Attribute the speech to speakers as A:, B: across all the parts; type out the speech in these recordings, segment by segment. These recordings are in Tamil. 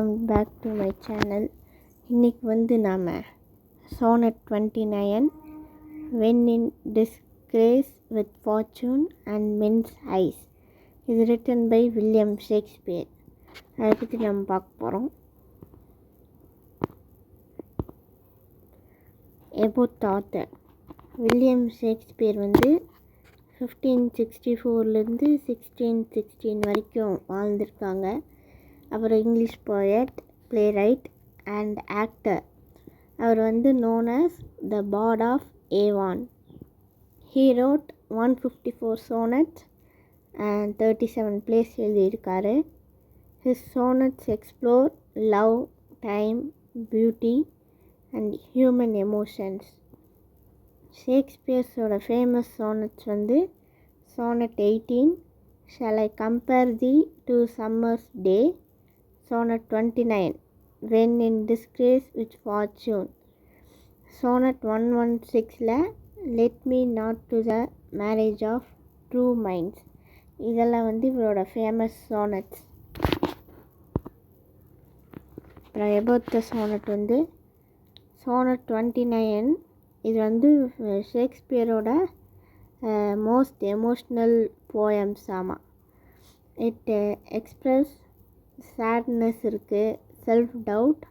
A: Welcome back to my channel. இன்றைக்கி வந்து நாம் Sonnet 29 When in Disgrace with Fortune and Men's Eyes இது written by வில்லியம் ஷேக்ஸ்பியர். அதை பற்றி நம்ம பார்க்க போகிறோம். About the author. William Shakespeare வந்து 1564 1616 வரைக்கும் வாழ்ந்திருக்காங்க. அப்புறம் English poet, playwright and actor. அவர் வந்து known as the bard of Avon. He wrote 154 sonnets and 37 plays எழுதியிருக்காரு. His sonnets explore love, time, beauty and human emotions. ஷேக்ஸ்பியர்ஸோட ஃபேமஸ் sonnets வந்து Sonnet 18, Shall I compare thee to summer's day, Sonnet 29, When in disgrace with fortune, Sonnet 116ல Let me not to the marriage of true minds. இதெல்லாம் வந்து இவரோட ஃபேமஸ் sonnets. அப்புறம் about the sonnet வந்து Sonnet 29 இது வந்து ஷேக்ஸ்பியரோட மோஸ்ட் எமோஷ்னல் போயம்ஸ். ஆமாம், இட் எக்ஸ்ப்ரெஸ் சேட்னஸ் இருக்குது, self doubt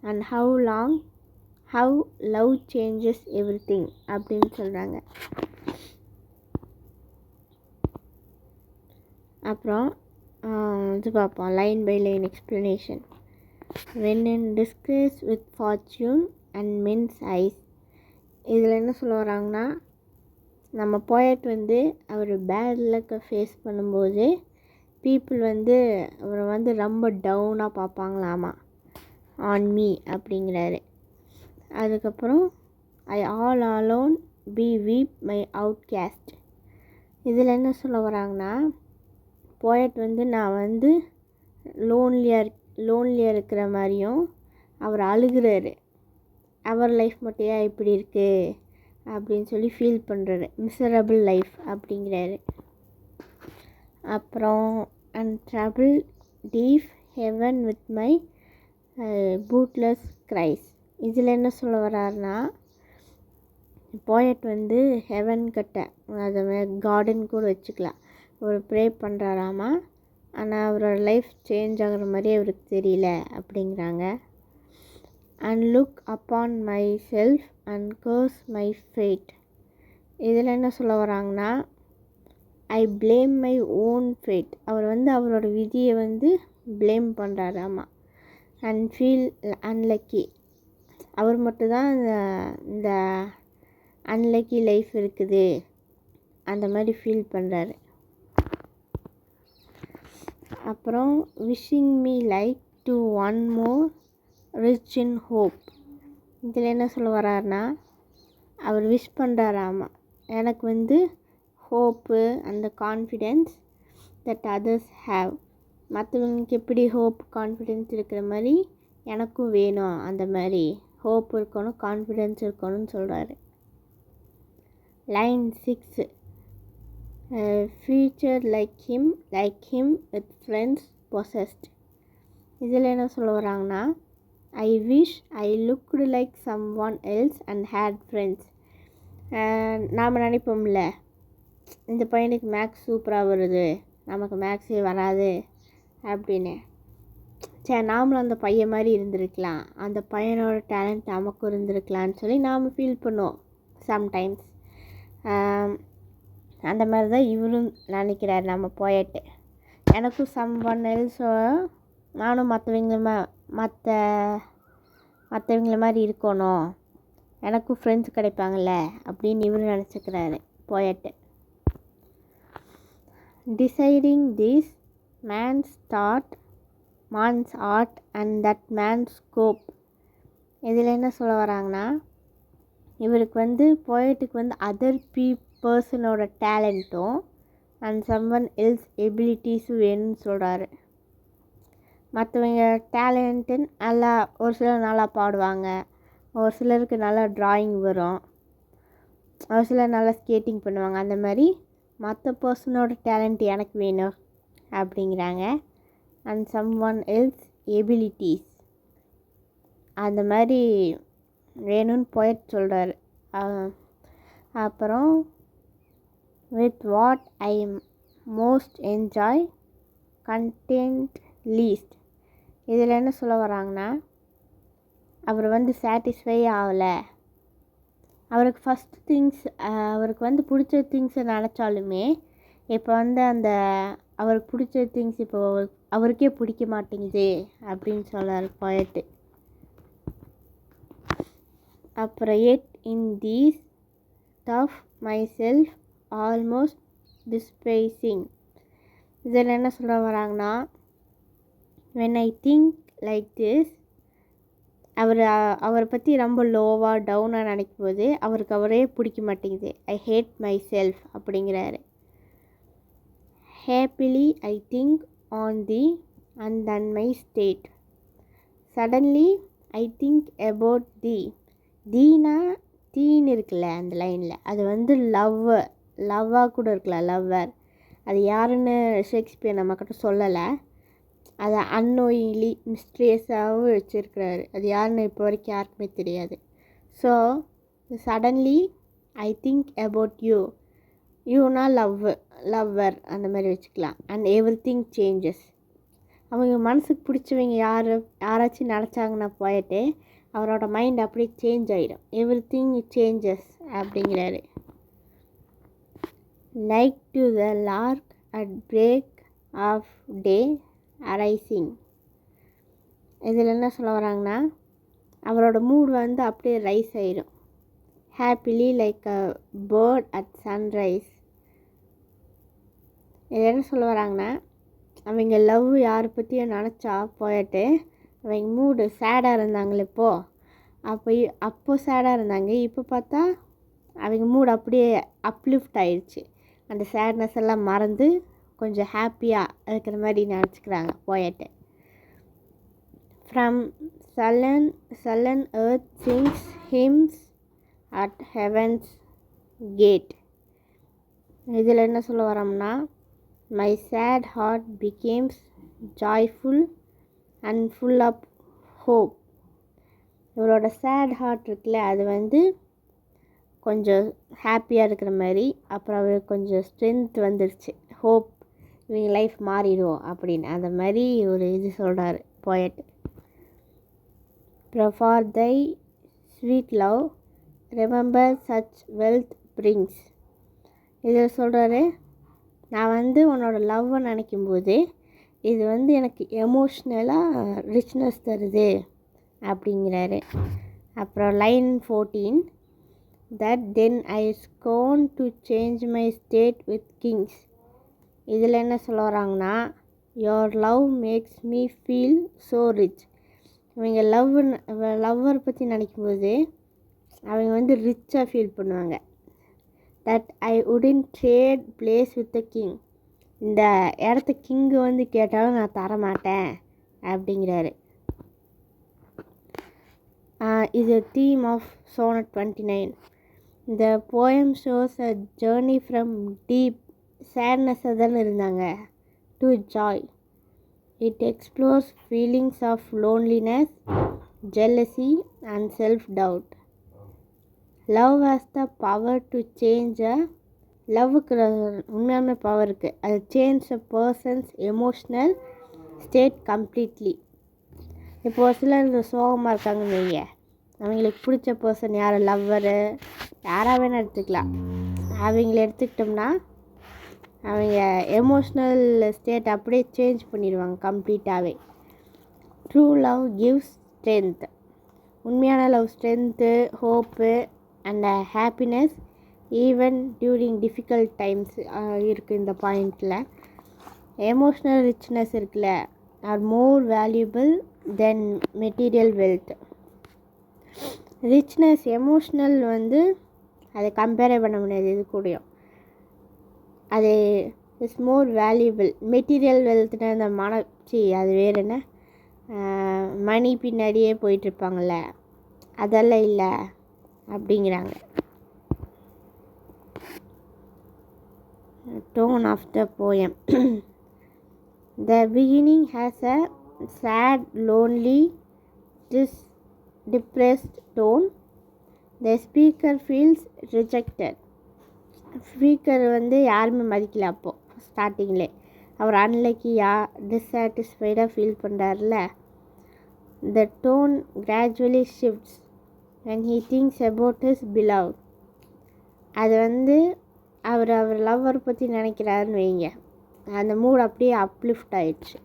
A: and how love changes every thing அப்படின்னு சொல்கிறாங்க. அப்புறம் இது பார்ப்போம், line by line explanation. When in disgrace with fortune and men's eyes. இதில் என்ன சொல்ல வராங்கன்னா, நம்ம போயட் வந்து அவர் பேட் லக்கை ஃபேஸ் பண்ணும்போது பீப்புள் வந்து அவரை வந்து ரொம்ப டவுனாக பார்ப்பாங்களாமா, ஆன் மீ அப்படிங்கிறாரு. அதுக்கப்புறம் I all alone beweep my outcast. இதில் என்ன சொல்ல வராங்கன்னா, போயட் வந்து நான் வந்து லோன்லியாக இருக்கிற மாதிரியும் அவர் அழுகிறாரு. அவர் லைஃப் மட்டும் ஏன் இப்படி இருக்குது அப்படின்னு சொல்லி ஃபீல் பண்ணுறாரு, மிசரபிள் லைஃப் அப்படிங்கிறாரு. அப்புறம் and trouble deaf heaven with my bootless cries. இதில் என்ன சொல்ல வர்றாருன்னா, போயட் வந்து ஹெவன் கிட்ட, அதை கார்டன் கூட வச்சுக்கலாம், ஒரு ப்ரே பண்ணுறாராமா. ஆனால் அவரோட லைஃப் சேஞ்ச் ஆகிற மாதிரி அவருக்கு தெரியல அப்படிங்கிறாங்க. And look upon myself and curse my fate. இதில் என்ன சொல்ல வராங்கன்னா, I blame my own fate. அவர் வந்து அவரோட விதியை வந்து ப்ளேம் பண்ணுறாராமா. And feel unlucky. அவர் மட்டும்தான் இந்த அன்லக்கி லைஃப் இருக்குது அந்த மாதிரி ஃபீல் பண்ணுறாரு. அப்புறம் wishing me like to one more rich in hope. இதில் என்ன சொல்ல வர்றாருன்னா, அவர் விஷ் பண்ணுறாராமா, எனக்கு வந்து ஹோப்பு அந்த கான்ஃபிடென்ஸ் தட் அதர்ஸ் ஹேவ். மற்றவங்களுக்கு எப்படி ஹோப் கான்ஃபிடென்ஸ் இருக்கிற மாதிரி எனக்கும் வேணும், அந்த மாதிரி ஹோப் இருக்கணும், கான்ஃபிடென்ஸ் இருக்கணும்னு சொல்கிறாரு. Line 6, featured like him with friends possessed. இதில் என்ன சொல்ல வராங்கன்னா, I wish I looked like some one else and had friends. நாம் நினைப்போம்ல, இந்த பையனுக்கு மேக்ஸ் சூப்பராக வருது, நமக்கு மேக்ஸே வராது அப்படின்னு. சரி, நாமளும் அந்த பையன் மாதிரி இருந்திருக்கலாம், அந்த பையனோட டேலண்ட் நமக்கும் இருந்திருக்கலான்னு சொல்லி நாம் ஃபீல் பண்ணுவோம் சம்டைம்ஸ். அந்த மாதிரி தான் இவரும் நினைக்கிறார் நம்ம போயட்டு. எனக்கும் சம் ஒன் எல்ஸோ, நானும் மற்றவங்கள மாதிரி இருக்கணும், எனக்கும் ஃப்ரெண்ட்ஸ் கிடைப்பாங்கள்ல அப்படின்னு இவரு நினச்சிக்கிறாரு poet. Desiring this man's that man's art and that man's scope. இதில் என்ன சொல்ல வராங்கன்னா, இவருக்கு வந்து போயட்டுக்கு வந்து அதர் பர்சனோட டேலண்ட்டும் அண்ட் சம் ஒன் எல்ஸ் எபிலிட்டிஸும் வேணும்னு சொல்கிறாரு. மற்றவங்க டேலண்ட்டு நல்லா, ஒரு சிலர் நல்லா பாடுவாங்க, ஒரு சிலருக்கு நல்லா ட்ராயிங் வரும், ஒரு சிலர் நல்லா ஸ்கேட்டிங் பண்ணுவாங்க. அந்த மாதிரி மற்ற பர்சனோட டேலண்ட் எனக்கு வேணும் அப்படிங்கிறாங்க. And some one else abilities அந்த மாதிரி வேணும்னு போய்ட் சொல்கிறாரு. அப்புறம் with what I most enjoy content least. இதில் என்ன சொல்ல வராங்கன்னா, அவர் சாட்டிஸ்ஃபை ஆகலை. அவருக்கு ஃபஸ்ட் திங்ஸ் அவருக்கு பிடிச்ச திங்ஸை நினச்சாலுமே இப்போ அந்த அவருக்கு பிடிச்ச திங்ஸ் இப்போ அவருக்கே பிடிக்க மாட்டேங்குது அப்படின்னு சொல்கிறார் போய்ட்டு. அப்புறம் yet in these tough myself almost despising. இதில் என்ன சொல்ல வராங்கன்னா, when I think like this, அவரை பற்றி ரொம்ப லோவாக டவுனாக நினைக்கும் போது அவருக்கு அவரே பிடிக்க மாட்டேங்குது. ஐ ஹேட் மை செல்ஃப் அப்படிங்கிறாரு. Haply I think on thee and then my state. Suddenly I think about thee. தீனா தீன்னு இருக்குல்ல அந்த லைனில், அது லவ்வாக கூட இருக்கலாம், லவ்வர். அது யாருன்னு ஷேக்ஸ்பியர் நம்மக்கிட்ட சொல்லலை. அதை அன்னோயிங்லி மிஸ்ட்ரியஸாகவும் வச்சுருக்கிறாரு. அது யாருன்னு இப்போ வரைக்கும் யாருக்குமே தெரியாது. So suddenly I think about you. யூனா லவ்வர் அந்த மாதிரி வச்சுக்கலாம். And every thing changes. அவங்க மனசுக்கு பிடிச்சவங்க யாராச்சும் நினச்சாங்கன்னா போயிட்டு அவரோட மைண்ட் அப்படியே சேஞ்ச் ஆகிடும். எவ்ரி திங் சேஞ்சஸ் அப்படிங்கிறாரு. Like to the lark at break of day arising. இதில் என்ன சொல்ல வராங்கன்னா, அவரோட மூட் அப்படியே ரைஸ் ஆகிடும். Happily like a bird at sunrise. இதில் என்ன சொல்ல வராங்கன்னா, அவங்க லவ் யாரை பற்றியும் நினச்சா போயிட்டு அவங்க மூடு சேடாக இருந்தாங்களே அப்போ சேடாக இருந்தாங்க. இப்போ பார்த்தா அவங்க மூடு அப்படியே அப்லிஃப்ட் ஆயிடுச்சு. அந்த சேட்னஸ் எல்லாம் மறந்து கொஞ்சம் ஹாப்பியாக இருக்கிற மாதிரி நினச்சிக்கிறாங்க poet. From sullen earth sings hymns at heaven's gate. இதில் என்ன சொல்ல வரோம்னா, my sad heart becomes joyful and full of hope. இவரோட சேட் ஹார்ட் இருக்குல்ல, அது கொஞ்சம் ஹாப்பியாக இருக்கிற மாதிரி. அப்புறம் அவருக்கு கொஞ்சம் ஸ்ட்ரென்த் வந்துருச்சு, ஹோப், இவங்க லைஃப் மாறிடும் அப்படின்னு அந்த மாதிரி ஒரு இது சொல்கிறாரு போயட். அப்புறம் for thy sweet love remember such wealth brings. இதில் சொல்கிறாரு, நான் உன்னோட லவ்வை நினைக்கும்போது இது எனக்கு எமோஷ்னலாக ரிச்னஸ் தருது அப்படிங்கிறாரு. அப்புறம் line 14, that then I scone to change my state with Kings. இதில் என்ன சொல்ல வராங்கன்னா, your love makes me feel so rich. இவங்க லவ்வர் பற்றி நினைக்கும்போது அவங்க ரிச்சாக ஃபீல் பண்ணுவாங்க. That I wouldn't trade place with the king. இந்த இடத்த கிங்கு கேட்டாலும் நான் தரமாட்டேன் அப்படிங்கிறாரு. இது தீம் ஆஃப் சோனட் 29. இந்த poem shows a journey from deep சேட்னஸாக தானே இருந்தாங்க to joy. It explores feelings of loneliness, jealousy and self doubt. Love has the power to change லவ்வுக்கு உண்மையான பவர் இருக்குது. அது change a person's emotional state completely. இப்போது சிலர் சோகமாக இருக்காங்கன்னு வைங்க, அவங்களுக்கு பிடிச்ச பர்சன் யார், லவ்வரு யாராக வேணால் எடுத்துக்கலாம். அவங்கள எடுத்துக்கிட்டோம்னா அவங்க எமோஷ்னல் ஸ்டேட் அப்படியே சேஞ்ச் பண்ணிடுவாங்க கம்ப்ளீட்டாகவே. True love gives strength. உண்மையான love strength, hope and happiness even during difficult times இருக்குது இந்த பாயிண்டில். எமோஷ்னல் ரிச்னஸ் இருக்குல்ல, are more valuable than material wealth. Richness emotional அதை கம்பேரே பண்ண முடியாது இது கூடயும். அது இஸ் மோர் வேல்யூபிள். மெட்டீரியல் வெல்த்னா அந்த அது வேறு என்ன, மணி பின்னாடியே போயிட்டுருப்பாங்கள்ல, அதெல்லாம் இல்லை அப்படிங்கிறாங்க. Tone of the poem. The beginning has a sad, lonely, depressed tone. The speaker feels rejected. Speaker வந்து யாருமே மதிக்கல அப்போது ஸ்டார்டிங்லே. அவர் அன்லக்கியாக டிஸாட்டிஸ்ஃபைடாக feel பண்ணுறாருல. The tone gradually shifts when he thinks about his beloved. அது வந்து அவர் லவ்வர் பற்றி நினைக்கிறாருன்னு வைங்க, அந்த மூட் அப்படியே அப்லிஃப்ட் ஆயிடுச்சு.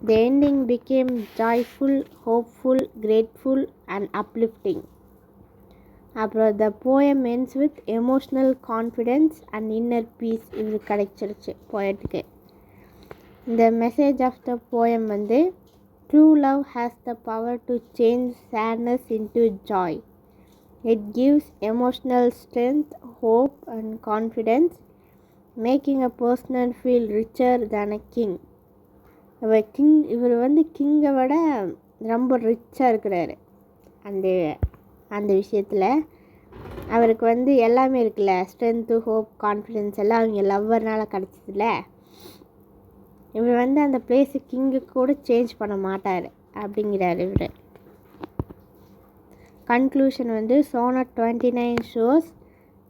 A: The ending became joyful, hopeful, grateful and uplifting. அப்புறம் the poem ends with emotional confidence and inner peace. இது கிடைச்சிருச்சு போயட்டுக்கு. The message of the poem வந்து true love has the power to change sadness into joy. It gives emotional strength, hope and confidence, making a person feel richer than a king. இவர் வந்து கிங்கை விட ரொம்ப ரிச்சாக இருக்கிறாரு. அந்த விஷயத்தில் அவருக்கு வந்து எல்லாமே இருக்குல்ல, ஸ்ட்ரென்த்து, ஹோப், கான்ஃபிடென்ஸ் எல்லாம் அவங்க லவ்வர்னால் கிடச்சதில்ல. இவர் வந்து அந்த பிளேஸு கிங்கு கூட சேஞ்ச் பண்ண மாட்டார் அப்படிங்கிறார் இவர். கன்க்ளூஷன் வந்து Sonnet 29 shows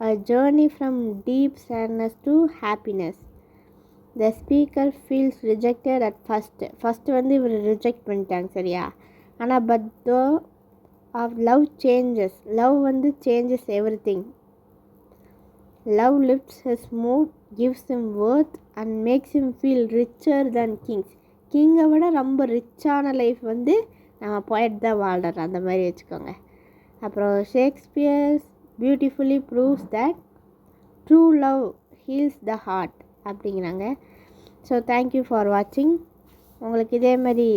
A: a journey from deep sadness to happiness. The speaker feels rejected at first வந்து இவர் ரிஜெக்ட் பண்ணிட்டாங்க சரியா. ஆனால் but though of love changes, love வந்து changes everything. Love lifts his mood, gives him worth and makes him feel richer than kings. கிங்கை விட ரொம்ப ரிச்சான லைஃப் வந்து நம்ம போய்ட் தான் வாழ்கிறோம், அந்த மாதிரி வச்சுக்கோங்க. அப்புறம் Shakespeare's beautifully proves that true love heals the heart அப்படிங்கிறாங்க. ஸோ தேங்க்யூ ஃபார் வாட்சிங். உங்களுக்கு இதே மாதிரி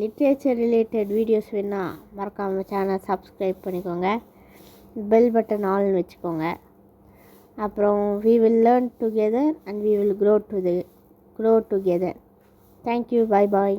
A: லிட்ரேச்சர் ரிலேட்டட் வீடியோஸ் வேணால் மறக்காமல் சேனல் சப்ஸ்கிரைப் பண்ணிக்கோங்க, பெல் பட்டன் ஆல்னு வச்சுக்கோங்க. அப்புறம் we will learn together and we will grow together. Thank you. Bye bye.